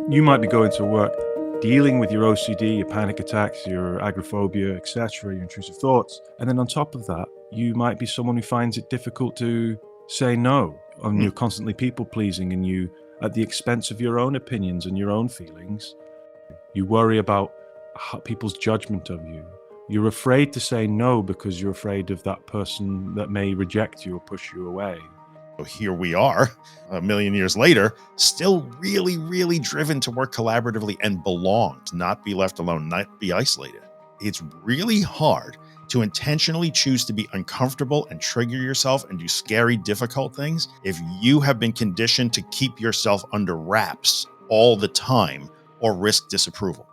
You might be going to work dealing with your OCD, your panic attacks, your agoraphobia, etc., your intrusive thoughts. And then on top of that, you might be someone who finds it difficult to say no, and you're constantly people pleasing, and you, at the expense of your own opinions and your own feelings, you worry about people's judgment of you. You're afraid to say no because you're afraid of that person that may reject you or push you away. Here we are, a million years later, still really, really driven to work collaboratively and belong, to not be left alone, not be isolated. It's really hard to intentionally choose to be uncomfortable and trigger yourself and do scary, difficult things if you have been conditioned to keep yourself under wraps all the time or risk disapproval.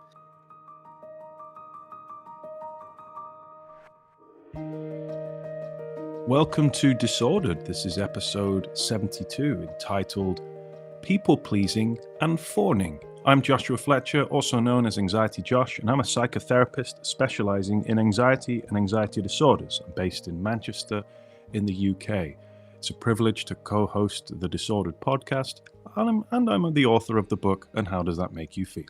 Welcome to Disordered. This is episode 72, entitled People Pleasing and Fawning. I'm Joshua Fletcher, also known as Anxiety Josh, and I'm a psychotherapist specializing in anxiety and anxiety disorders. I'm based in Manchester in the UK. It's a privilege to co-host the Disordered podcast, and I'm the author of the book, And How Does That Make You Feel?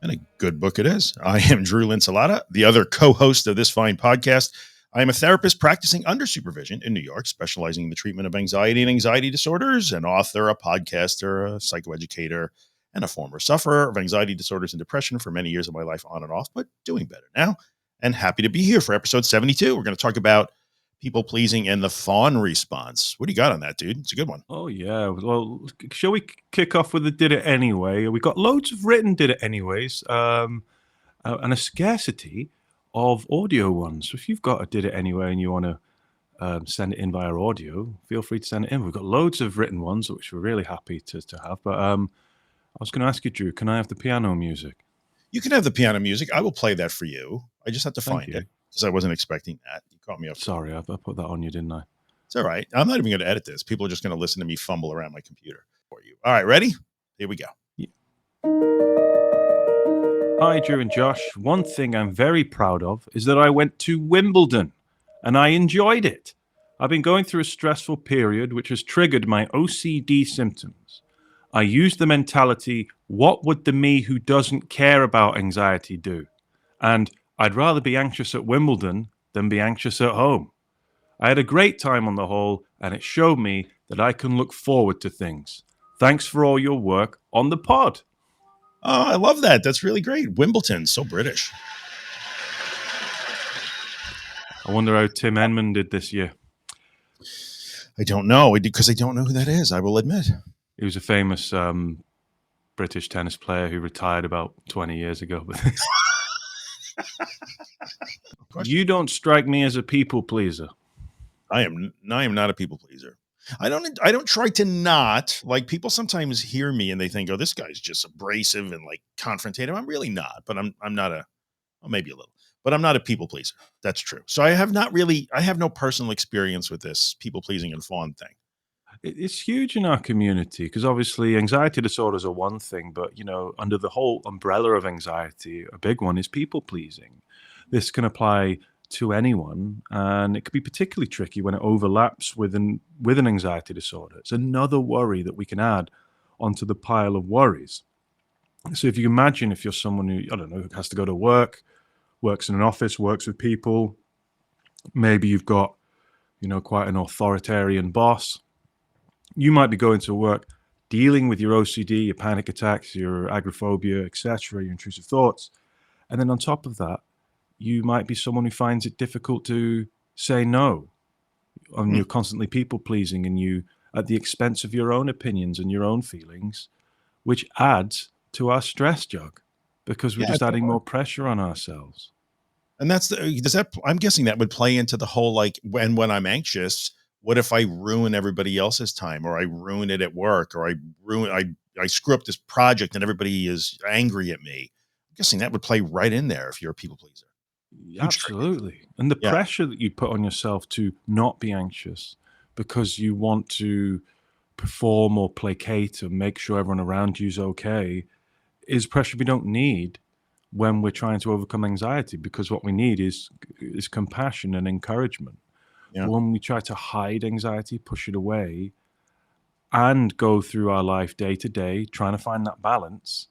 And a good book it is. I am Drew Linsalata, the other co-host of this fine podcast. I am a therapist practicing under supervision in New York, specializing in the treatment of anxiety and anxiety disorders, an author, a podcaster, a psychoeducator, and a former sufferer of anxiety disorders and depression for many years of my life, on and off, but doing better now. And happy to be here for episode 72. We're going to talk about people pleasing and the Fawn response. What do you got on that, dude? It's a good one. Oh, yeah. Well, shall we kick off with the did it anyway? We got loads of written did it anyways, and a scarcity of audio ones. So if you've got a did it anyway and you want to send it in via audio, feel free to send it in. We've got loads of written ones, which we're really happy to have. But I was going to ask you, Drew, can I have the piano music? You can have the piano music. I will play that for you. I just have to find it because I wasn't expecting that. You caught me off. Sorry, I put that on you, didn't I? It's all right. I'm not even going to edit this. People are just going to listen to me fumble around my computer for you. All right, ready? Here we go. Yeah. Hi, Drew and Josh. One thing I'm very proud of is that I went to Wimbledon and I enjoyed it. I've been going through a stressful period which has triggered my OCD symptoms. I used the mentality, what would the me who doesn't care about anxiety do? And I'd rather be anxious at Wimbledon than be anxious at home. I had a great time on the whole, and it showed me that I can look forward to things. Thanks for all your work on the pod. Oh, I love that. That's really great. Wimbledon, so British. I wonder how Tim Henman did this year. I don't know, because I don't know who that is, I will admit. He was a famous British tennis player who retired about 20 years ago. You don't strike me as a people pleaser. I am not a people pleaser. I don't try to not. Like, people sometimes hear me and they think, oh, this guy's just abrasive and like confrontative. I'm really not, but I'm not maybe a little, but I'm not a people pleaser. That's true. So I have no personal experience with this people pleasing and fawn thing. It's huge in our community because obviously anxiety disorders are one thing, but under the whole umbrella of anxiety, a big one is people pleasing. This can apply to anyone, and it could be particularly tricky when it overlaps with an anxiety disorder. It's another worry that we can add onto the pile of worries. So if you imagine if you're someone who, I don't know, has to go to work, works in an office, works with people, maybe you've got, quite an authoritarian boss. You might be going to work dealing with your OCD, your panic attacks, your agoraphobia, etc., your intrusive thoughts. And then on top of that, you might be someone who finds it difficult to say no. And you're constantly people pleasing, and you, at the expense of your own opinions and your own feelings, which adds to our stress jug because we're just adding more pressure on ourselves. And I'm guessing that would play into the whole, like, when I'm anxious, what if I ruin everybody else's time, or I ruin it at work, or I screw up this project and everybody is angry at me? I'm guessing that would play right in there if you're a people pleaser. Absolutely. And the pressure that you put on yourself to not be anxious because you want to perform or placate or make sure everyone around you is okay is pressure we don't need when we're trying to overcome anxiety, because what we need is compassion and encouragement. Yeah. When we try to hide anxiety, push it away, and go through our life day to day trying to find that balance,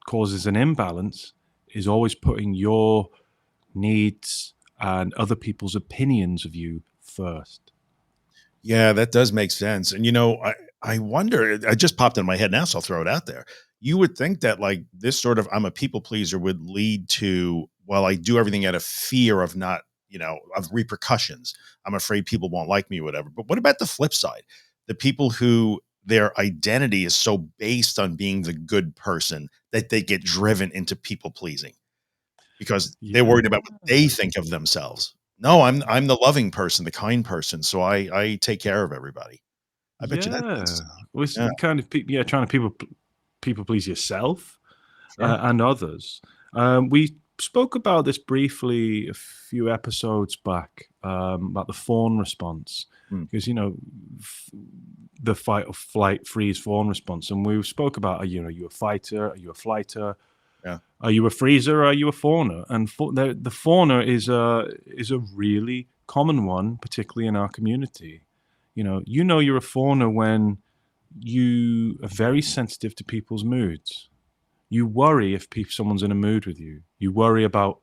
causes an imbalance is always putting your needs and other people's opinions of you first. Yeah, that does make sense. And I wonder, it just popped in my head now, so I'll throw it out there. You would think that like this sort of I'm a people pleaser would lead to, well, I do everything out of fear of not, of repercussions. I'm afraid people won't like me, whatever. But what about the flip side? The people who their identity is so based on being the good person that they get driven into people pleasing because they're worried Yeah. about what they think of themselves. No, I'm the loving person, the kind person, so I take care of everybody. I bet you Yeah. that's Well, it's yeah, kind of yeah, trying to people please yourself sure. and others. We spoke about this briefly a few episodes back about the fawn response Mm, because f- the fight or flight freeze fawn response, and we spoke about are you a fighter, are you a flighter, yeah. are you a freezer, are you a fawner? And the fawner is a really common one, particularly in our community. You know you're a fawner when you are very sensitive to people's moods. You worry if someone's in a mood with you. You worry about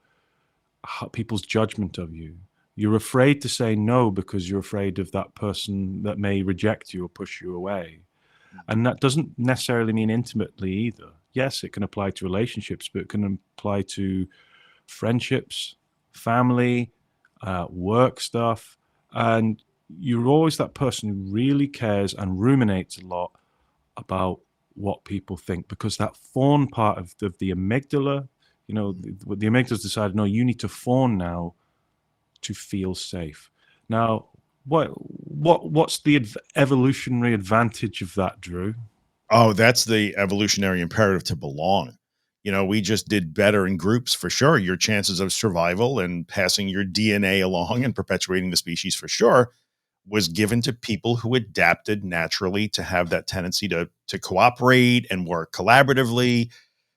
people's judgment of you. You're afraid to say no because you're afraid of that person that may reject you or push you away. Mm. And that doesn't necessarily mean intimately either. Yes, it can apply to relationships, but it can apply to friendships, family, work stuff. And you're always that person who really cares and ruminates a lot about what people think because that fawn part of the amygdala, Mhm. the amygdala's decided, no, you need to fawn now to feel safe. Now, what's the evolutionary advantage of that, Drew? Oh, that's the evolutionary imperative to belong. We just did better in groups for sure. Your chances of survival and passing your DNA along and perpetuating the species for sure was given to people who adapted naturally to have that tendency to cooperate and work collaboratively.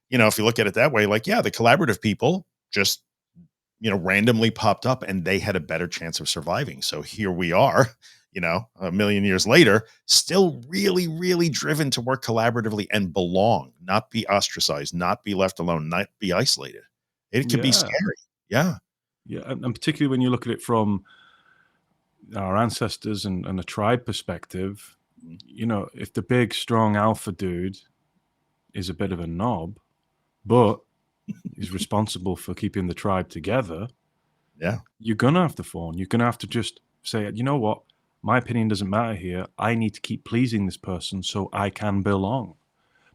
If you look at it that way, like, yeah, the collaborative people just, randomly popped up and they had a better chance of surviving. So here we are, a million years later, still really, really driven to work collaboratively and belong, not be ostracized, not be left alone, not be isolated. It can be Yeah, scary. Yeah. yeah, and particularly when you look at it from our ancestors and a tribe perspective, Mhm. if the big, strong alpha dude is a bit of a knob, but is responsible for keeping the tribe together, Yeah. you're gonna have to fawn. You're gonna have to just say, you know what, my opinion doesn't matter here. I need to keep pleasing this person so I can belong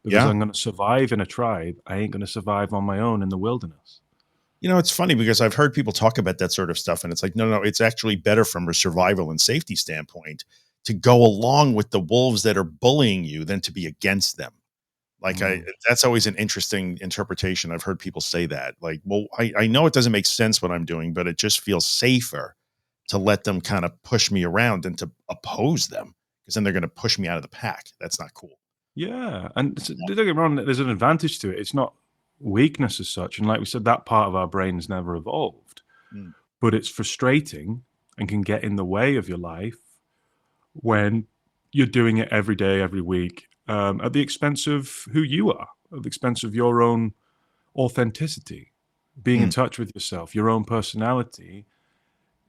because Yeah. I'm gonna survive in a tribe. I ain't gonna survive on my own in the wilderness. It's funny because I've heard people talk about that sort of stuff, and it's like, no, no, it's actually better from a survival and safety standpoint to go along with the wolves that are bullying you than to be against them. Like Mm. that's always an interesting interpretation. I've heard people say that. Like, well, I know it doesn't make sense what I'm doing, but it just feels safer to let them kind of push me around than to oppose them because then they're going to push me out of the pack. That's not cool. Yeah, and don't get me wrong. There's an advantage to it. It's not weakness as such, and like we said, that part of our brain has never evolved. Mm. But it's frustrating and can get in the way of your life when you're doing it every day, every week, at the expense of who you are, at the expense of your own authenticity, being in Mm. touch with yourself, your own personality.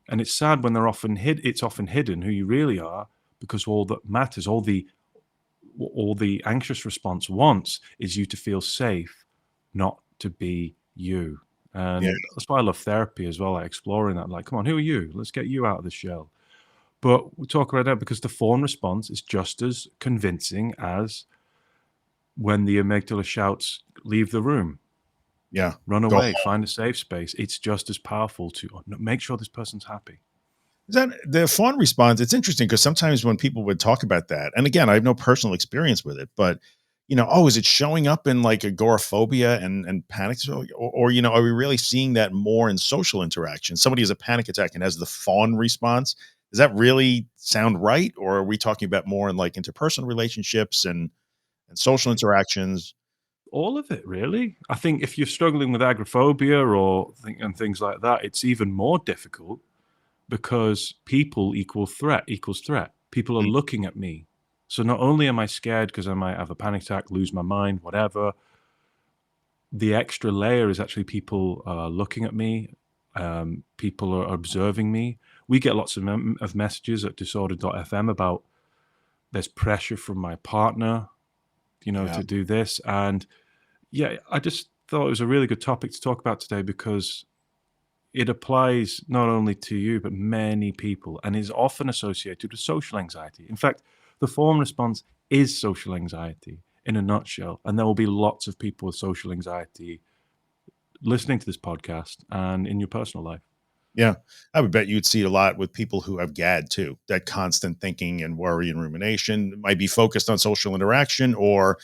And it's sad when it's often hidden who you really are because all that matters, all the anxious response wants is you to feel safe, not to be you. Yeah. And that's why I love therapy as well, like exploring that. Like, come on, who are you? Let's get you out of the shell. But we talk about that because the fawn response is just as convincing as when the amygdala shouts, leave the room, Yeah. run Go. away, find a safe space. It's just as powerful to make sure this person's happy. Is that the fawn response? It's interesting because sometimes when people would talk about that, and again, I have no personal experience with it, but oh, is it showing up in like agoraphobia and panic? Or are we really seeing that more in social interaction? Somebody has a panic attack and has the fawn response. Does that really sound right? Or are we talking about more in like interpersonal relationships and social interactions? All of it, really. I think if you're struggling with agoraphobia or and things like that, it's even more difficult because people equals threat. People are Mm, looking at me. So not only am I scared because I might have a panic attack, lose my mind, whatever, the extra layer is actually people looking at me. People are observing me. We get lots of messages at disorder.fm about there's pressure from my partner, Yeah. to do this. And yeah, I just thought it was a really good topic to talk about today because it applies not only to you, but many people and is often associated with social anxiety. In fact, the Fawn response is social anxiety in a nutshell. And there will be lots of people with social anxiety listening to this podcast and in your personal life. Yeah. I would bet you'd see it a lot with people who have GAD too. That constant thinking and worry and rumination might be focused on social interaction, or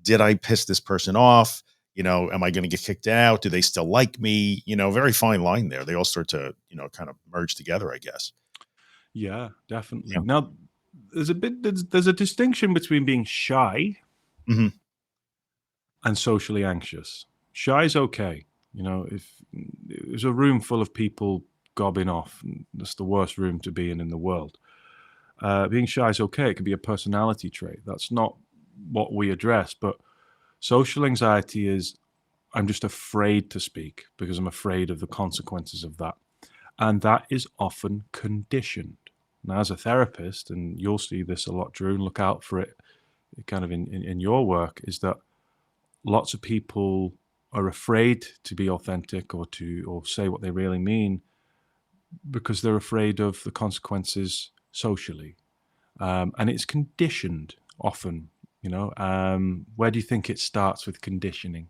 did I piss this person off? Am I going to get kicked out? Do they still like me? Very fine line there. They all start to, kind of merge together, I guess. Yeah, definitely. Yeah. Now, there's a distinction between being shy Hmm. and socially anxious. Shy is okay. If there's a room full of people gobbing off, that's the worst room to be in the world. Being shy is okay. It can be a personality trait. That's not what we address. But social anxiety is I'm just afraid to speak because I'm afraid of the consequences of that. And that is often conditioned. Now, as a therapist, and you'll see this a lot, Drew, and look out for it kind of in your work, is that lots of people are afraid to be authentic or say what they really mean because they're afraid of the consequences socially. And it's conditioned often, where do you think it starts with conditioning?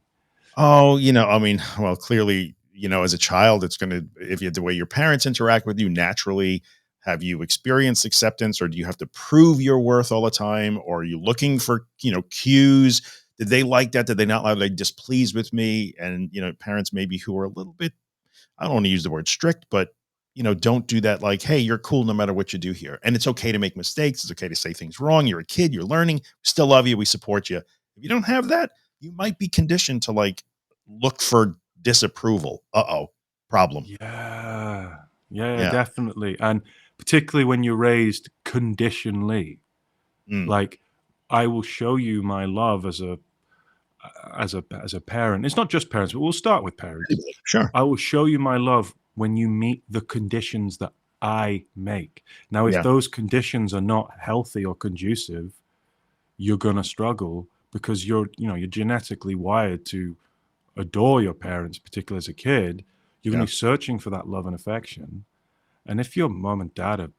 Oh, I mean, well, clearly, as a child, it's going to, if you the way your parents interact with you naturally, have you experienced acceptance, or do you have to prove your worth all the time? Or are you looking for, cues? Did they like that? Did they not like? Are they displeased with me? And, parents maybe who are a little bit, I don't want to use the word strict, but, don't do that. Like, hey, you're cool no matter what you do here. And it's okay to make mistakes. It's okay to say things wrong. You're a kid, you're learning. We still love you. We support you. If you don't have that, you might be conditioned to like look for disapproval. Uh-oh, problem. Yeah. Yeah, Yeah. definitely. And particularly when you're raised conditionally, Mm. like I will show you my love as a parent. It's not just parents, but we'll start with parents. Sure. I will show you my love when you meet the conditions that I make. Now, if Yeah. those conditions are not healthy or conducive, you're going to struggle because you're genetically wired to adore your parents, particularly as a kid. You're going Yeah. to be searching for that love and affection. And if your mom and dad are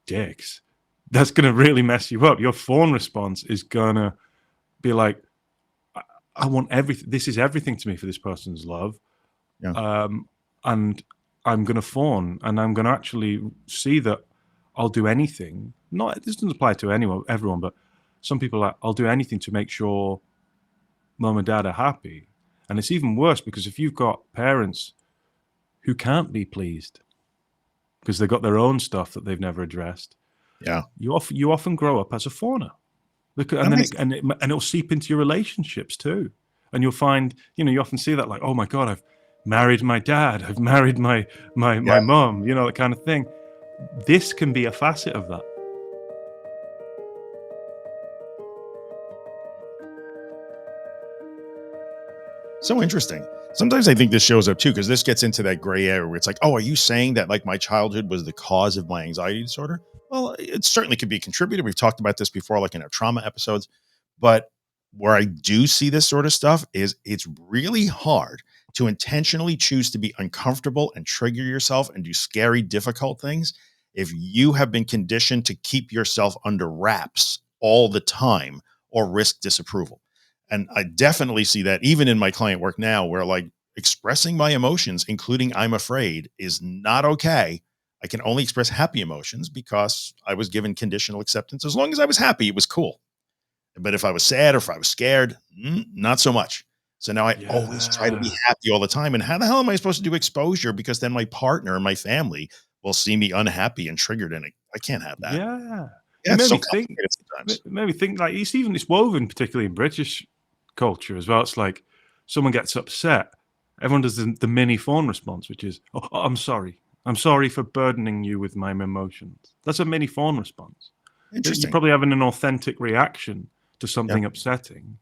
dicks, that's going to really mess you up. Your fawn response is going to be like, I want everything. This is everything to me for this person's love. Yeah. And I'm going to fawn and I'm going to actually see that I'll do anything. Not, this doesn't apply to everyone, but some people are like, I'll do anything to make sure mom and dad are happy. And it's even worse because if you've got parents who can't be pleased because they've got their own stuff that they've never addressed, Yeah. you often grow up as a fawner. That And then makes it'll seep into your relationships too. And you'll find, you often see that like, oh my God, I've married my dad, I've married my yeah. mom, that kind of thing. This can be a facet of that. So interesting. Sometimes I think this shows up too, because this gets into that gray area where it's like, oh, are you saying that like my childhood was the cause of my anxiety disorder? Well, it certainly could be a contributor. We've talked about this before, like in our trauma episodes. But where I do see this sort of stuff is it's really hard to intentionally choose to be uncomfortable and trigger yourself and do scary, difficult things if you have been conditioned to keep yourself under wraps all the time or risk disapproval. And I definitely see that even in my client work now, where like expressing my emotions, including I'm afraid, is not okay. I can only express happy emotions because I was given conditional acceptance. As long as I was happy, it was cool. But if I was sad or if I was scared, not so much. So now I always try to be Yeah. happy all the time. And how the hell am I supposed to do exposure? Because then my partner and my family will see me unhappy and triggered. And I can't have that. Yeah. Yeah, It it's made so me think complicated sometimes. made me think like it's woven particularly in British culture as well. It's like someone gets upset, everyone does the mini fawn response, which is, oh, I'm sorry. I'm sorry for burdening you with my emotions. That's a mini fawn response. You're Interesting. probably having an authentic reaction to Yeah. something upsetting,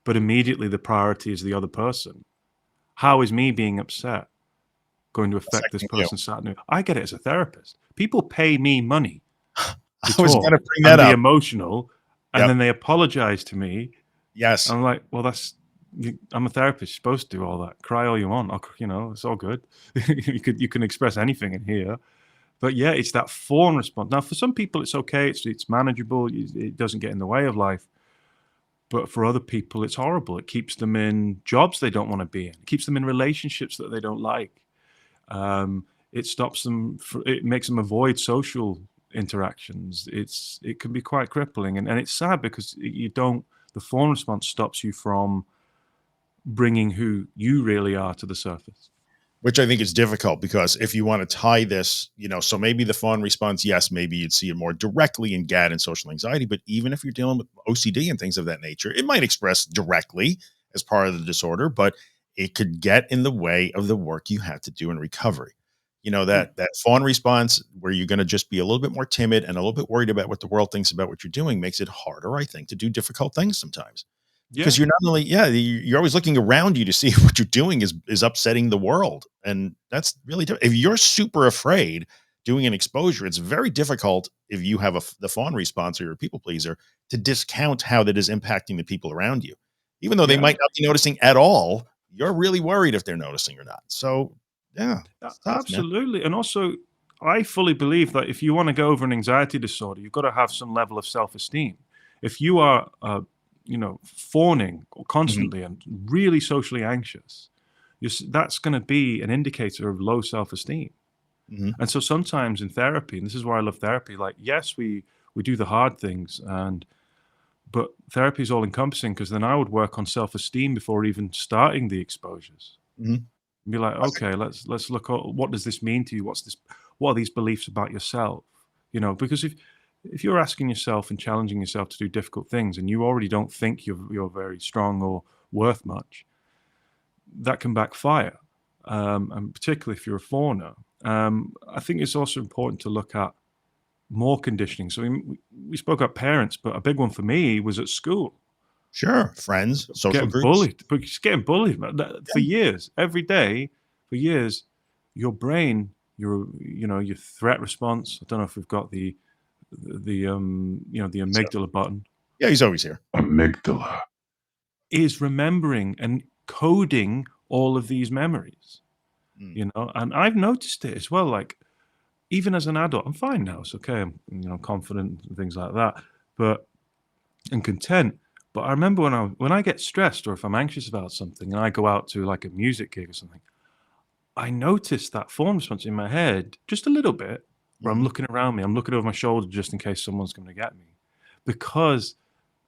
but immediately the priority is the other person. How is me being upset going to affect this Affecting you. person's sadness? I get it as a therapist. People pay me money to I was going to talk bring that and be up. emotional, and Yep. then they apologize to me. Yes. I'm like, well, I'm a therapist. You're supposed to do all that. Cry all you want. It's all good. You can express anything in here. But yeah, it's that fawn response. Now, for some people, it's okay. It's manageable. It doesn't get in the way of life. But for other people, it's horrible. It keeps them in jobs they don't want to be in. It keeps them in relationships that they don't like. It stops them. It makes them avoid social interactions. It can be quite crippling, and it's sad because you don't. The fawn response stops you from bringing who you really are to the surface. Which I think is difficult, because if you want to tie this, so maybe the fawn response, yes, maybe you'd see it more directly in GAD and social anxiety, but even if you're dealing with OCD and things of that nature, it might express directly as part of the disorder, but it could get in the way of the work you have to do in recovery. Yeah. That fawn response where you're going to just be a little bit more timid and a little bit worried about what the world thinks about what you're doing makes it harder, I think, to do difficult things sometimes. Yeah. Because you're not only, you're always looking around you to see what you're doing is upsetting the world. And that's really, if you're super afraid doing an exposure, it's very difficult if you have the fawn response or you're a people pleaser to discount how that is impacting the people around you. Even though they Yeah. might not be noticing at all, you're really worried if they're noticing or not. So yeah, it's tough, man. Absolutely. And also, I fully believe that if you want to go over an anxiety disorder, you've got to have some level of self-esteem. If you are, fawning Mhm, constantly and really socially anxious, that's going to be an indicator of low self-esteem. mhm, And so sometimes in therapy, and this is why I love therapy, like, yes, we do the hard things, but therapy is all encompassing, because then I would work on self-esteem before even starting the exposures. mhm. Be like, I think okay, let's look at what does this mean to you? What are these beliefs about yourself? Because if you're asking yourself and challenging yourself to do difficult things, and you already don't think you're very strong or worth much, that can backfire. And particularly if you're a fawner. I think it's also important to look at more conditioning. So we spoke about parents, but a big one for me was at school. sure. Friends, social Getting groups. bullied, but just getting bullied, man, for Yeah. years, every day, for years. Your brain, your threat response. I don't know if we've got the So, amygdala button yeah, he's always here. amygdala is remembering and coding all of these memories. Mm, And I've noticed it as well. Like, even as an adult, I'm fine now. It's okay. I'm confident and things like that, but and content. But I remember when I get stressed, or if I'm anxious about something and I go out to like a music gig or something, I notice that form response in my head just a little bit, where I'm mhm, looking around me, I'm looking over my shoulder just in case someone's going to get me, because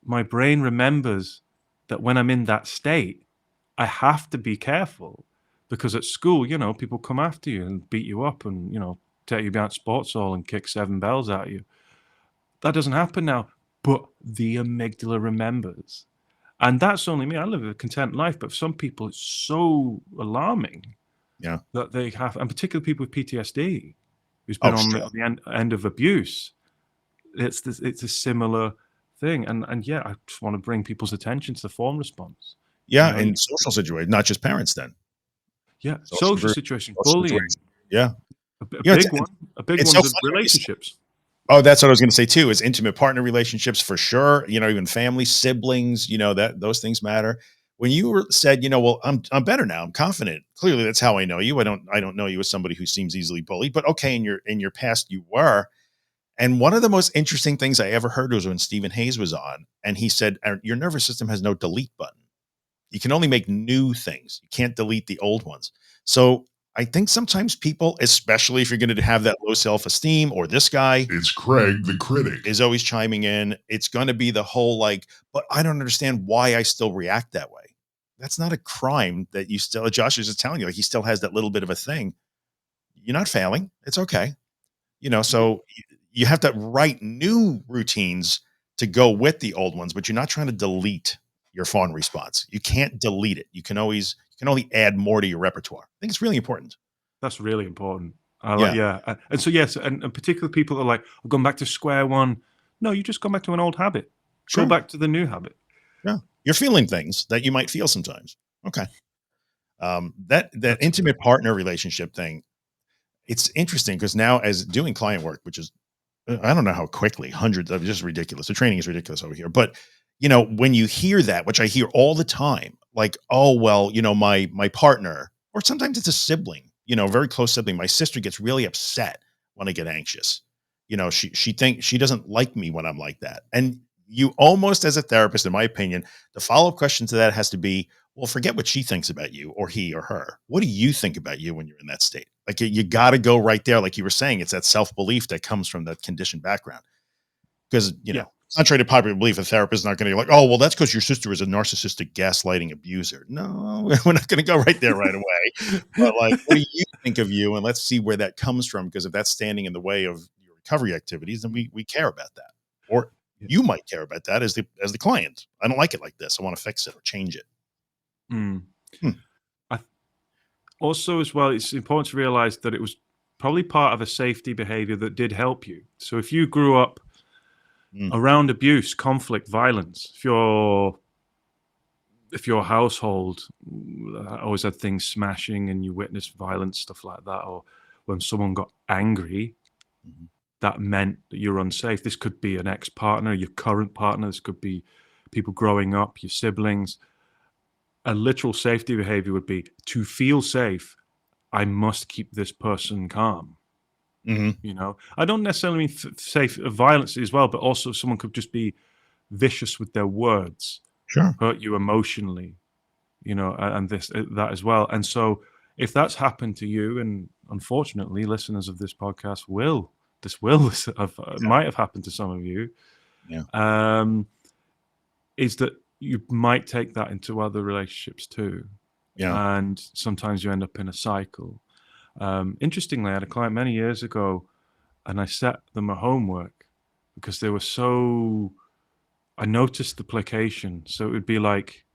my brain remembers that when I'm in that state, I have to be careful, because at school, people come after you and beat you up and take you behind sports hall and kick seven bells at you. That doesn't happen now, but the amygdala remembers. And that's only me. I live a content life, but for some people, it's so alarming yeah. that they have, and particularly people with PTSD, who's been Oh, on sure. the end of abuse. It's a similar thing, and yeah, I just want to bring people's attention to the form response. You Yeah, know, in you, social situations, not just parents then. yeah, Social social group, situation, social bullying, situations. Yeah. a You know, big one. A big it's so one's of funny when you say. relationships. Oh, that's what I was gonna say too, is intimate partner relationships for sure, even family, siblings, that those things matter. When you said, "Well, I'm better now. I'm confident." Clearly, that's how I know you. I don't know you as somebody who seems easily bullied, but okay, in your past you were. And one of the most interesting things I ever heard was when Stephen Hayes was on, and he said, "Your nervous system has no delete button. You can only make new things. You can't delete the old ones." So I think sometimes people, especially if you're going to have that low self-esteem, or this guy, It's Craig the critic. is always chiming in, it's going to be the whole like, but I don't understand why I still react that way. That's not a crime that you still, Josh is just telling you, like he still has that little bit of a thing. You're not failing. It's okay. Yeah, So you have to write new routines to go with the old ones, but you're not trying to delete your fawn response. You can't delete it. You can only add more to your repertoire. I think it's really important. that's really important. I like, Yeah, yeah, and so yes, and particularly people that are like, I've gone back to square one. No, you just gone back to an old habit. Go sure. back to the new habit. Yeah. You're feeling things that you might feel sometimes. Okay. That That's intimate partner relationship thing, it's interesting because now as doing client work, which is I don't know how quickly hundreds of just ridiculous. The training is ridiculous over here. But when you hear that, which I hear all the time, like, oh well, my partner, or sometimes it's a sibling, very close sibling. My sister gets really upset when I get anxious. She thinks she doesn't like me when I'm like that. And you almost, as a therapist, in my opinion, the follow-up question to that has to be, well, forget what she thinks about you or he or her. What do you think about you when you're in that state? Like you got to go right there. Like you were saying, it's that self-belief that comes from that conditioned background. Because, yeah. contrary to popular belief, a therapist is not going to be like, oh, well, that's because your sister is a narcissistic gaslighting abuser. No, we're not going to go right there right away. But like, what do you think of you? And let's see where that comes from. Because if that's standing in the way of your recovery activities, then we care about that. Or Yeah. you might care about that as the client. I don't like it like this. I want to fix it or change it. Mm. Hmm. I Also, as well, it's important to realize that it was probably part of a safety behavior that did help you. So if you grew up Mm. around abuse, conflict, violence, if your household always had things smashing and you witnessed violence, stuff like that, or when someone got angry, Mhm. that meant that you're unsafe. This could be an ex-partner, your current partner, this could be people growing up, your siblings. A literal safety behavior would be to feel safe, I must keep this person calm. Mhm. I don't necessarily mean safe violence as well, but also someone could just be vicious with their words, Sure. hurt you emotionally, and this that as well. And so, if that's happened to you, and unfortunately, listeners of this podcast will Yeah. might have happened to some of you, Yeah. um, is that you might take that into other relationships too, Yeah. and sometimes you end up in a cycle. Interestingly, I had a client many years ago, and I set them a homework because they were so. I noticed the placation, so it would be like,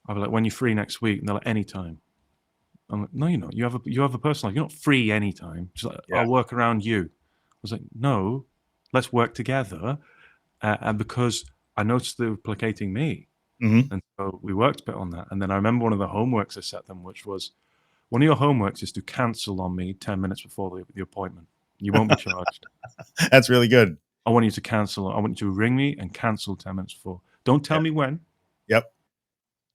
I'd be like, "When you're free next week?" And they're like, "Anytime." I'm like, "No, you're not. You have a personal life. You're not free anytime." She's like, Yeah. "I'll work around you." I was like, "No, let's work together." And because I noticed they were placating me, Mhm. and so we worked a bit on that. And then I remember one of the homeworks I set them, which was, one of your homeworks is to cancel on me 10 minutes before the appointment. You won't be charged. That's really good. I want you to cancel. I want you to ring me and cancel 10 minutes before. Don't Yeah. tell me when. Yep.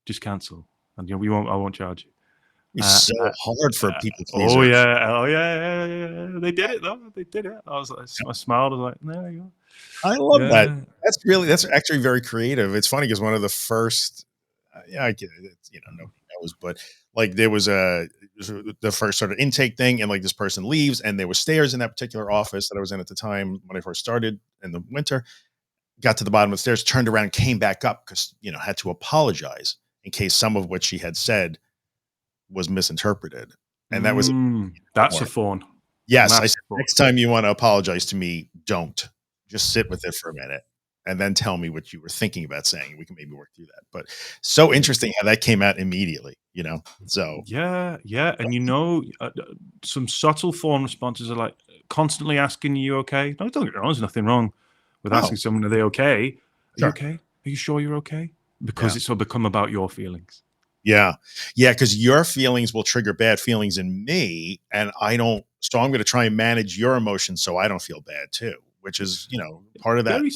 Just cancel, and we won't. I won't charge you. It's Uh, so uh, hard for people oh pleasers. yeah, oh yeah, yeah, yeah, yeah. They did it though. They did it. I was like, I smiled. I was like, there you I go. love that. Yeah. That's actually very creative. It's funny because one of the first, yeah, I get it. It's, nobody knows, but like there was the first sort of intake thing, and like this person leaves, and there were stairs in that particular office that I was in at the time when I first started in the winter. Got to the bottom of the stairs, turned around, and came back up because had to apologize in case some of what she had said was misinterpreted, and that was That's a homework. fawn. Yes, I said, Massive fawn. "Next time you wanna apologize to me, don't. Just sit with it for a minute, and then tell me what you were thinking about saying, we can maybe work through that." But so Yeah. interesting how that came out immediately, you know? So Yeah, yeah, and some subtle fawn responses are like constantly asking, "You okay?" No, don't get me wrong. There's nothing wrong with oh, asking someone, "Are they okay?" Are you sure. okay? Are you sure you're okay? Yeah. Because it's all become about your feelings. Yeah. Yeah, because your feelings will trigger bad feelings in me, and I don't so I'm gonna try and manage your emotions so I don't feel bad too, which is, part of that. Very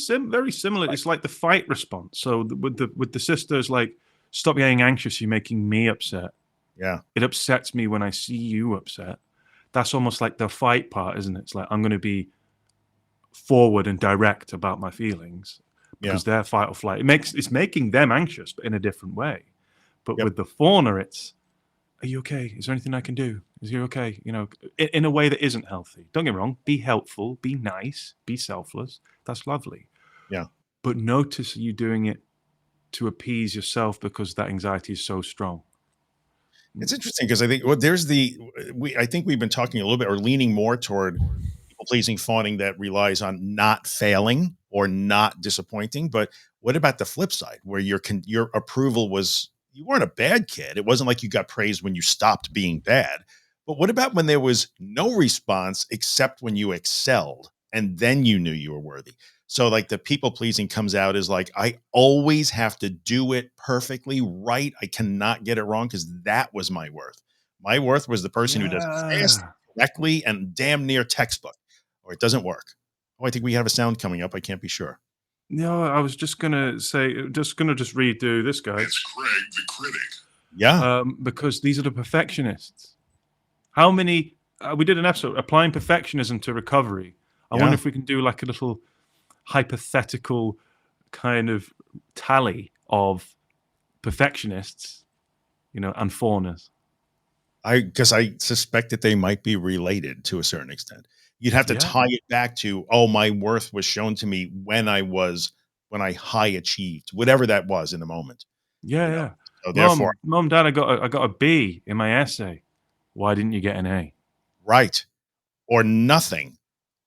similar. Right. It's like the fight response. So with the sisters, like, stop getting anxious. You're making me upset. Yeah. It upsets me when I see you upset. That's almost like the fight part, isn't it? It's like I'm going to be forward and direct about my feelings Yeah. because they're fight or flight. It's making them anxious, but in a different way. But Yep. with the fauna, it's, are you okay? Is there anything I can do? Is you okay? In a way that isn't healthy. Don't get me wrong. Be helpful. Be nice. Be selfless. That's lovely. Yeah. But notice you doing it to appease yourself because that anxiety is so strong. It's interesting because I think there's I think we've been talking a little bit or leaning more toward people pleasing fawning that relies on not failing or not disappointing. But what about the flip side where your approval was you weren't a bad kid. It wasn't like you got praised when you stopped being bad. But what about when there was no response except when you excelled and then you knew you were worthy? So like the people pleasing comes out as like, I always have to do it perfectly right. I cannot get it wrong because that was my worth. My worth was the person who does it fast, Yeah. correctly, and damn near textbook, or it doesn't work. Oh, I think we have a sound coming up. I can't be sure. No, I was just gonna say, just redo this guy. It's Craig the critic. Yeah. Because these are the perfectionists. How many? We did an episode applying perfectionism to recovery. I wonder Yeah. if we can do like a little hypothetical kind of tally of perfectionists, and fawners. Because I suspect that they might be related to a certain extent. You'd have to Yeah, tie it back to, oh, my worth was shown to me when I high achieved, whatever that was in the moment, yeah, you know? yeah. So therefore, Mom, Dad, I got a B in my essay. Why didn't you get an A? right. Or nothing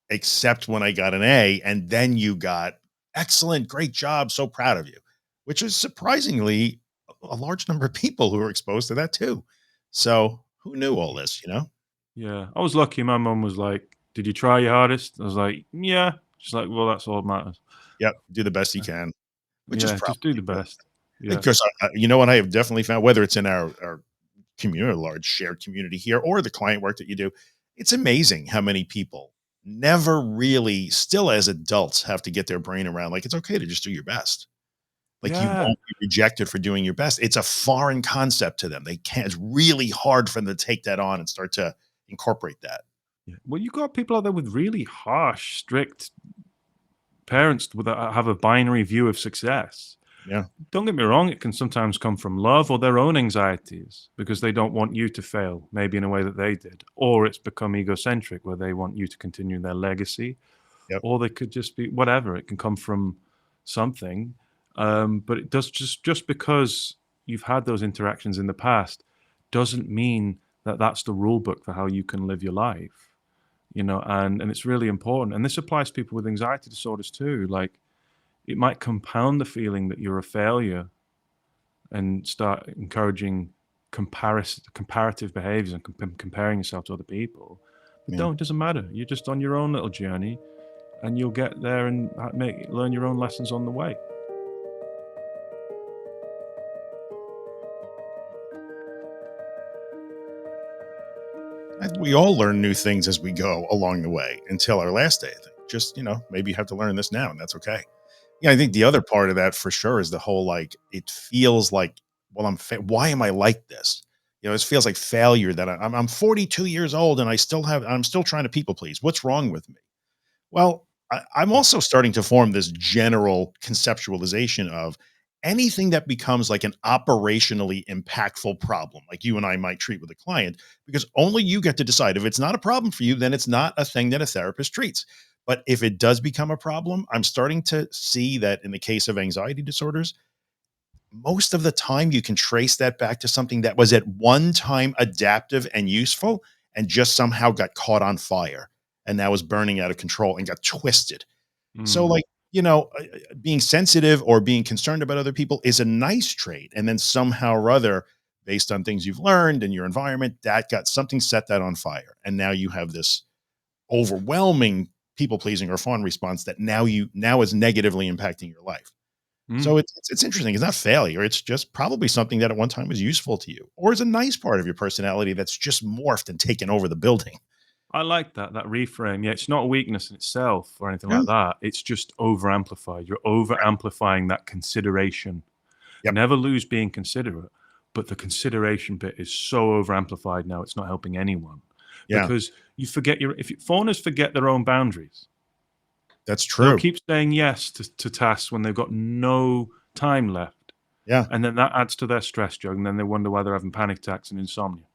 except when I got an A, and then you got excellent, great job, so proud of you, which is surprisingly a large number of people who are exposed to that too. So who knew all this, you know? Yeah, I was lucky. My mom was like, "Did you try your hardest?" I was like, "Yeah." She's like, "Well, that's all that matters." Yep, do the best you can, which is Yeah, just do probably the good. best. Yeah, Because you know what I have definitely found, whether it's in our community, large shared community here, or the client work that you do, it's amazing how many people never really, still as adults, have to get their brain around like it's okay to just do your best. Like you yeah, won't be rejected for doing your best. It's a foreign concept to them. They can't. It's really hard for them to take that on and start to incorporate that. yeah. Well, you got people out there with really harsh, strict parents that have a binary view of success. Yeah. Don't get me wrong; it can sometimes come from love or their own anxieties because they don't want you to fail, maybe in a way that they did, or it's become egocentric where they want you to continue their legacy, Yep. or they could just be whatever. It can come from something, but it does just because you've had those interactions in the past doesn't mean that that's the rule book for how you can live your life. And it's really important. And this applies to people with anxiety disorders too. Like it might compound the feeling that you're a failure and start encouraging comparative behaviors and comparing yourself to other people. But Yeah. don't, it doesn't matter. You're just on your own little journey and you'll get there and learn your own lessons on the way. We all learn new things as we go along the way until our last day. I think. Just maybe you have to learn this now, and that's okay. Yeah, I think the other part of that for sure is the whole like it feels like, well, why am I like this? It feels like failure that I'm 42 years old and I'm still trying to people please. What's wrong with me? Well, I'm also starting to form this general conceptualization of anything that becomes like an operationally impactful problem, like you and I might treat with a client, because only you get to decide. If it's not a problem for you, then it's not a thing that a therapist treats. But if it does become a problem, I'm starting to see that in the case of anxiety disorders, most of the time you can trace that back to something that was at one time adaptive and useful and just somehow got caught on fire and now is burning out of control and got twisted. So, Mm. like, being sensitive or being concerned about other people is a nice trait. And then somehow or other, based on things you've learned in your environment, that got something set that on fire. And now you have this overwhelming people pleasing or fawn response that now is negatively impacting your life. Mm. So it's interesting. It's not failure. It's just probably something that at one time was useful to you, or is a nice part of your personality that's just morphed and taken over the building. I like that reframe. Yeah, it's not a weakness in itself or anything Yeah. like that. It's just over amplified. You're over amplifying that consideration. Yep. Never lose being considerate, but the consideration bit is so over amplified now. It's not helping anyone Yeah. because you forget your. If fawners forget their own boundaries, That's they'll true. keep saying yes to tasks when they've got no time left, Yeah. and then that adds to their stress jug, and then they wonder why they're having panic attacks and insomnia.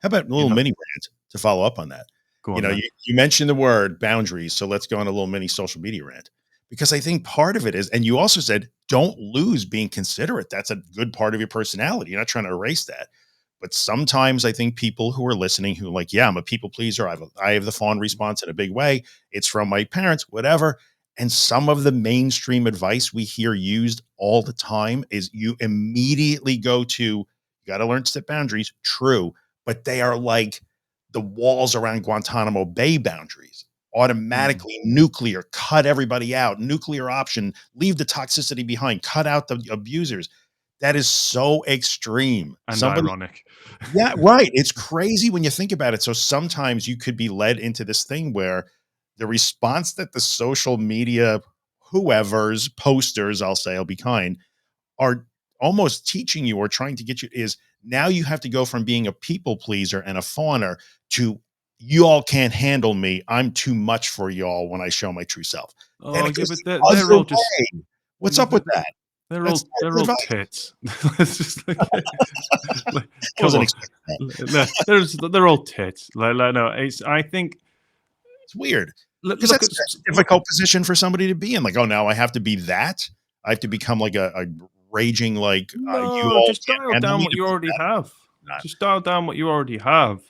How about a You little know, mini rant to follow up on that? go on then. You mentioned the word boundaries, so let's go on a little mini social media rant because I think part of it is, and you also said, don't lose being considerate. That's a good part of your personality. You're not trying to erase that. But sometimes I think people who are listening who are like, yeah, I'm a people pleaser. I have the fawn response in a big way. It's from my parents, whatever. And some of the mainstream advice we hear used all the time is you immediately go to, you got to learn to set boundaries. True. But they are like the walls around Guantanamo Bay boundaries. Mm. automatically nuclear, cut everybody out, nuclear option, leave the toxicity behind, cut out the abusers. That is so extreme. And Somebody ironic. Yeah, right. It's crazy when you think about it. So sometimes you could be led into this thing where the response that the social media whoever's posters, I'll say, I'll be kind, are almost teaching you or trying to get you is now you have to go from being a people pleaser and a fawner to you all can't handle me. I'm too much for y'all when I show my true self. And Oh, it yeah, goes but the they're other all just way. What's yeah, up with that? That's they're terrible all advice. tits. It's just like, I come wasn't on. expecting that. They're all tits. No, it's I think It's weird because look that's at a difficult position for somebody to be in. Like, oh, now I have to be that. I have to become like a raging like you no, all just can't dial handle down me what to you be already that. have. Not Just dial down what you already have,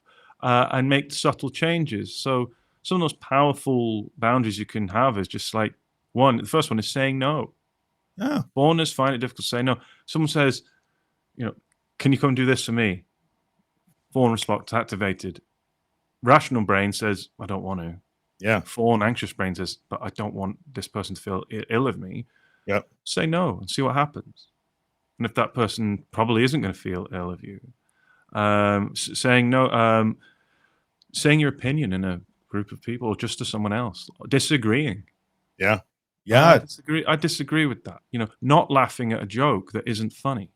and make subtle changes. So some of those powerful boundaries you can have is just like one. The first one is saying no. oh, Foreigners find it difficult to say no. Someone says, you know, can you come do this for me? Fawn response activated. Rational brain says, I don't want to. yeah, Fawn anxious brain says, but I don't want this person to feel ill of me. yep, Say no and see what happens. And if that person probably isn't going to feel ill of you, saying no, saying your opinion in a group of people or just to someone else, disagreeing. yeah, yeah. I disagree with that. Not laughing at a joke that isn't funny.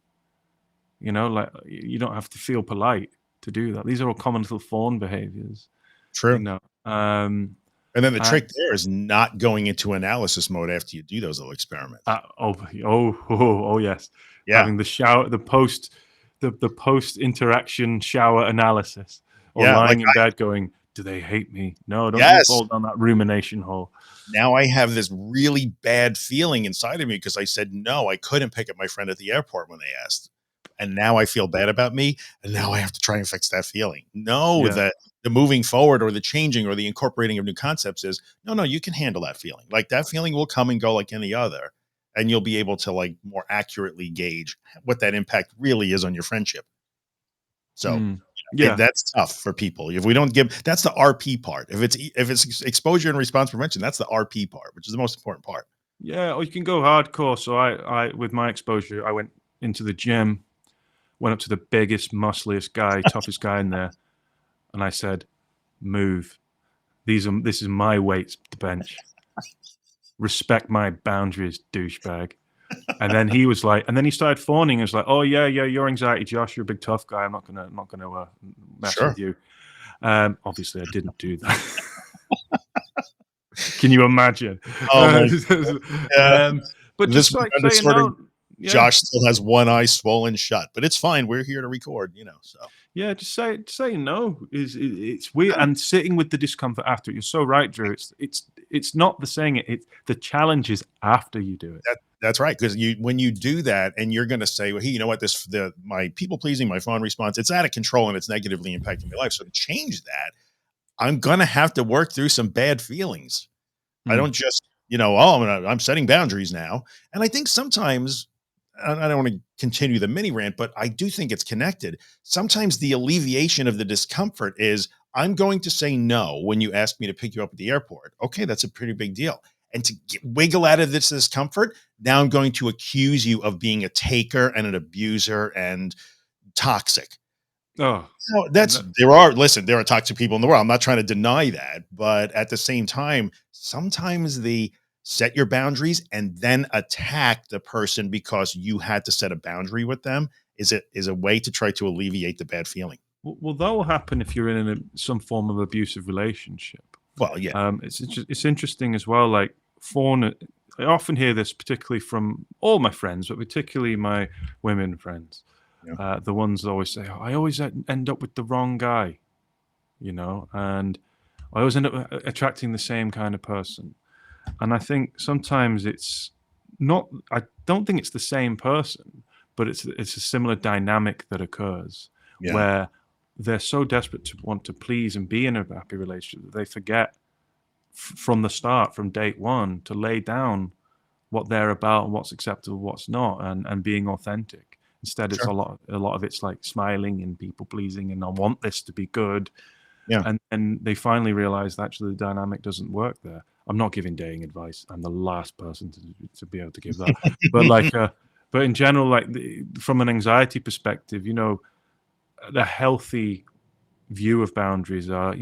Like you don't have to feel polite to do that. These are all common little fawn behaviors. You True. know, um, And then the and trick there is not going into analysis mode after you do those little experiments. oh yes, Yeah, having the shower, the post interaction shower analysis, or yeah. Like lying in bed going, "Do they hate me?" No, don't you yes. fall down that rumination hole. Now I have this really bad feeling inside of me because I said no, I couldn't pick up my friend at the airport when they asked. And now I feel bad about me. And now I have to try and fix that feeling. Know Yeah. that the moving forward or the changing or the incorporating of new concepts is no, you can handle that feeling. Like that feeling will come and go like any other. And you'll be able to like more accurately gauge what that impact really is on your friendship. So Mm. Yeah. that's tough for people. If we don't give that's the RP part. If it's exposure and response prevention, that's the RP part, which is the most important part. Yeah, or you can go hardcore. So I with my exposure, I went into the gym, went up to the biggest, muscliest guy, toughest guy in there, and I said, "Move. This is my weights to bench. Respect my boundaries, douchebag." And then he started fawning. He was like, "Oh yeah, yeah, your anxiety, Josh. You're a big tough guy. I'm not gonna mess Sure. with you." Obviously, I didn't do that. Can you imagine? Oh my yeah. um, but This just week like on saying Disordered, no, yeah, Josh still has one eye swollen shut, but it's fine. We're here to record. So yeah, just say no it's weird, and sitting with the discomfort after it. You're so right, Drew. It's not the saying it. It's the challenge is after you do it. that's right. Because when you do that, and you're going to say, "Well, hey, you know what? My people pleasing, my fawn response, it's out of control, and it's negatively impacting my life. So to change that, I'm going to have to work through some bad feelings. I Mm. don't just, oh, I'm setting boundaries now." And I think sometimes, I don't want to continue the mini rant, but I do think it's connected. Sometimes the alleviation of the discomfort is I'm going to say no when you ask me to pick you up at the airport. Okay, that's a pretty big deal. And to wiggle out of this discomfort, now I'm going to accuse you of being a taker and an abuser and toxic. Oh, No, no. there are toxic people in the world. I'm not trying to deny that, but at the same time, sometimes the set your boundaries and then attack the person because you had to set a boundary with them is a way to try to alleviate the bad feeling. Well, that will happen if you're in some form of abusive relationship. Well, yeah, It's interesting as well. Like fawn, I often hear this, particularly from all my friends, but particularly my women friends. yeah, The ones that always say, "Oh, I always end up with the wrong guy," and I always end up attracting the same kind of person. And I think sometimes it's not. I don't think it's the same person, but it's a similar dynamic that occurs yeah, where they're so desperate to want to please and be in a happy relationship that they forget from the start, from date one, to lay down what they're about and what's acceptable, what's not, and being authentic. Instead, it's sure. a lot of it's like smiling and people pleasing, and I want this to be good. Yeah. And they finally realized actually the dynamic doesn't work there. I'm not giving dating advice. I'm the last person to be able to give that. But but in general, from an anxiety perspective, the healthy view of boundaries are,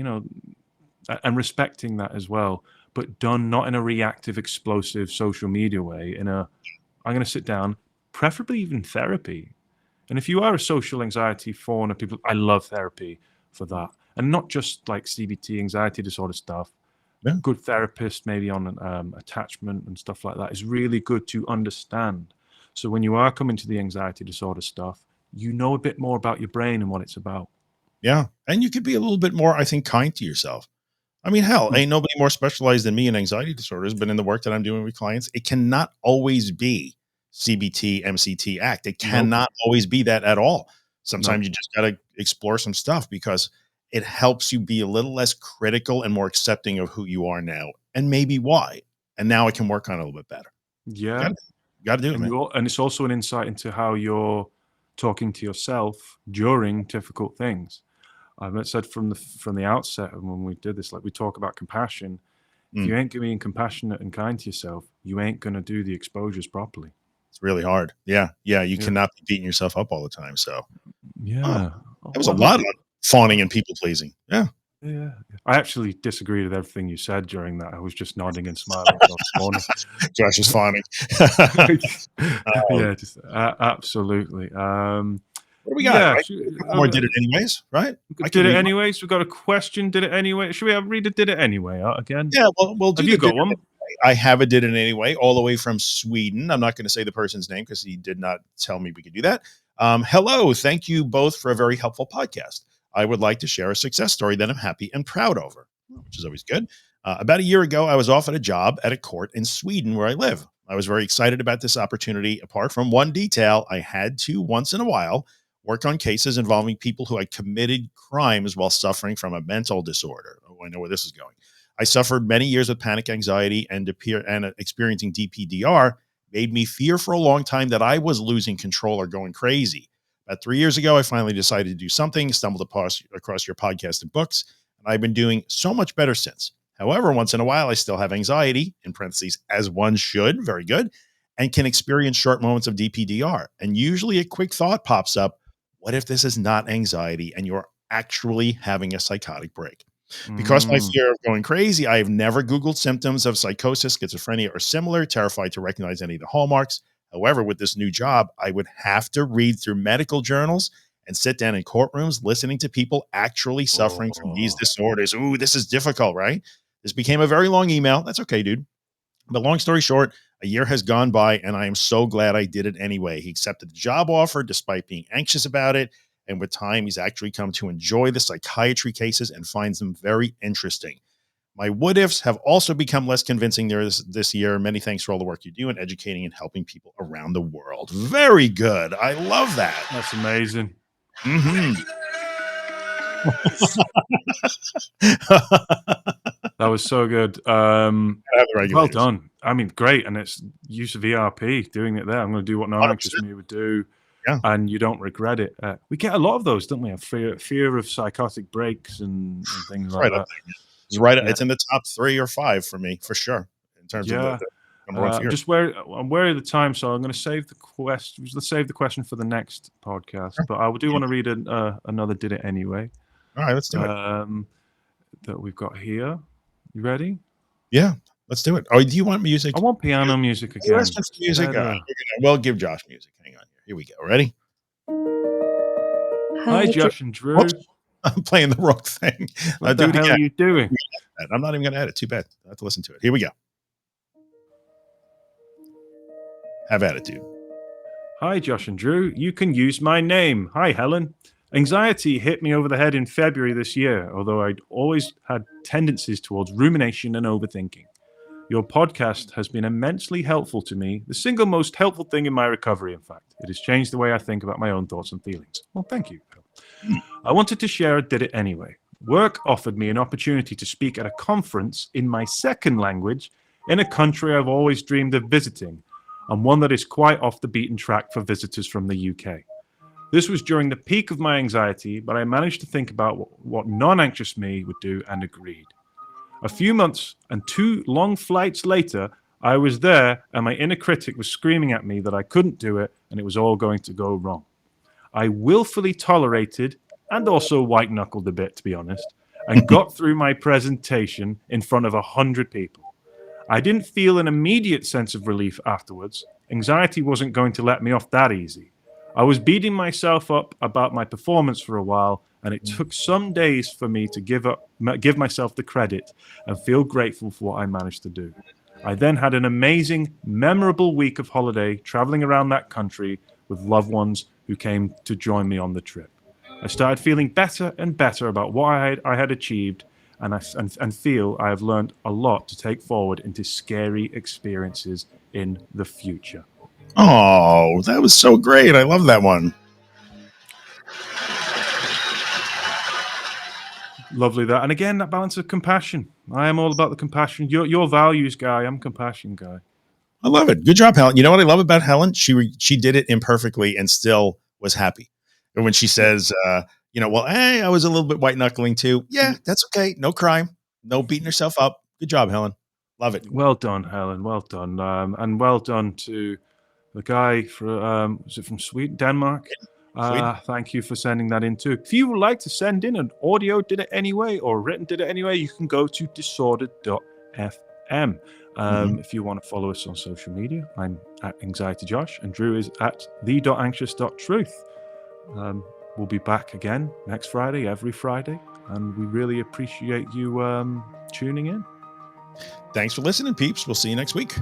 and respecting that as well, but done not in a reactive, explosive social media way. I'm going to sit down, preferably even therapy. And if you are a social anxiety fawn, people, I love therapy for that, and not just like CBT, anxiety disorder stuff. Yeah. Good therapist, maybe on attachment and stuff like that, is really good to understand. So when you are coming to the anxiety disorder stuff, you know a bit more about your brain and what it's about. Yeah. And you could be a little bit more, I think, kind to yourself. I mean, hell, Mm. ain't nobody more specialized than me in anxiety disorders, but in the work that I'm doing with clients, it cannot always be CBT, MCT, ACT. It Nope. cannot always be that at all. Nope. Sometimes you just got to explore some stuff because it helps you be a little less critical and more accepting of who you are now and maybe why. And now I can work on it a little bit better. Yeah. Got to do it, man. And it's also an insight into how you're talking to yourself during difficult things. I've said from the outset, and when we did this, like we talk about compassion. If Mm, you ain't being compassionate and kind to yourself, you ain't gonna do the exposures properly. it's really hard. Yeah. Yeah. You Yeah. cannot be beating yourself up all the time. So, oh, Yeah. that was Well, a I hope lot of fawning and people pleasing. Yeah. yeah. I actually disagreed with everything you said during that. I was just nodding and smiling. So morning. Josh is fawning. Yeah, just absolutely. What do we got? Yeah, Right? A couple more did it anyways, right? I can did it read. anyways. We've got a question. Did it anyway? Should we read it? Did it anyway again? Yeah, we'll Have do you the did got it one? anyway. I have a did it anyway, all the way from Sweden. I'm not going to say the person's name because he did not tell me we could do that. Hello, thank you both for a very helpful podcast. I would like to share a success story that I'm happy and proud over, which is always good. About a year ago, I was offered a job at a court in Sweden where I live. I was very excited about this opportunity. Apart from one detail, I had to once in a while work on cases involving people who had committed crimes while suffering from a mental disorder. Oh, I know where this is going. I suffered many years with panic anxiety and experiencing DPDR made me fear for a long time that I was losing control or going crazy. About 3 years ago, I finally decided to do something, stumbled across your podcast and books, and I've been doing so much better since. However, once in a while, I still have anxiety, in parentheses, as one should, very good, and can experience short moments of DPDR. And usually a quick thought pops up, what if this is not anxiety and you're actually having a psychotic break? Because my Mm. fear of going crazy, I have never Googled symptoms of psychosis, schizophrenia, or similar, terrified to recognize any of the hallmarks. However, with this new job, I would have to read through medical journals and sit down in courtrooms listening to people actually suffering from these Oh. disorders. Ooh, this is difficult, right? This became a very long email. That's okay, dude. But long story short, a year has gone by and I am so glad I did it anyway. He accepted the job offer despite being anxious about it. And with time, he's actually come to enjoy the psychiatry cases and finds them very interesting. My what ifs have also become less convincing this year. Many thanks for all the work you do in educating and helping people around the world. Very good. I love that. That's amazing. Mm-hmm. That was so good. Have the Well regulators. done. I mean, great. And it's use of ERP doing it there. I'm going to do what non-anxious 100%. me would do, Yeah. and you don't regret it. We get a lot of those, don't we? A fear of psychotic breaks and things It's like right up that. there. It's right. Yeah, It's in the top 3 or 5 for me, for sure, in terms of yeah. the number one fear. I'm wary of the time, so I'm going to save the question. Let's save the question for the next podcast. Sure. But I do want to read another. Did it anyway? All right, let's do it. That we've got here. You ready? Yeah, let's do it. Oh, do you want music? I want piano music Hey, again. let's get some music. Better. We'll give Josh music. Hang on here. Here we go. Ready? Hi, Josh and Whoops. Drew. I'm playing the wrong thing. I'll What do the it hell again. are you doing? I'm not even going to edit. Too bad. I have to listen to it. Here we go. Have attitude. Hi, Josh and Drew. You can use my name. Hi, Helen. Anxiety hit me over the head in February this year, although I'd always had tendencies towards rumination and overthinking. Your podcast has been immensely helpful to me, the single most helpful thing in my recovery, in fact. It has changed the way I think about my own thoughts and feelings. Well, thank you. I wanted to share and did it anyway. Work offered me an opportunity to speak at a conference in my second language in a country I've always dreamed of visiting, and one that is quite off the beaten track for visitors from the UK. This was during the peak of my anxiety, but I managed to think about what non-anxious me would do and agreed. A few months and 2 long flights later, I was there and my inner critic was screaming at me that I couldn't do it and it was all going to go wrong. I willfully tolerated and also white knuckled a bit, to be honest, and got through my presentation in front of 100 people. I didn't feel an immediate sense of relief afterwards. Anxiety wasn't going to let me off that easy. I was beating myself up about my performance for a while, and it took some days for me to give myself the credit and feel grateful for what I managed to do. I then had an amazing, memorable week of holiday traveling around that country with loved ones who came to join me on the trip. I started feeling better and better about what I had achieved, and feel I have learned a lot to take forward into scary experiences in the future. Oh, that was so great. I love that one. Lovely that. And again, that balance of compassion. I am all about the compassion. Your values guy, I'm compassion guy. I love it. Good job, Helen. You know what I love about Helen? She did it imperfectly and still was happy. And when she says, well, hey, I was a little bit white knuckling too. Yeah, that's okay. No crime. No beating herself up. Good job, Helen. Love it. Well done, Helen. Well done. And well done to the guy from, was it from Sweden, Denmark? Sweden. Thank you for sending that in too. If you would like to send in an audio Did It Anyway or written Did It Anyway, you can go to disordered.fm. If you want to follow us on social media, I'm at AnxietyJosh and Drew is at the.anxious.truth. We'll be back again next Friday, every Friday, and we really appreciate you tuning in. Thanks for listening, peeps. We'll see you next week.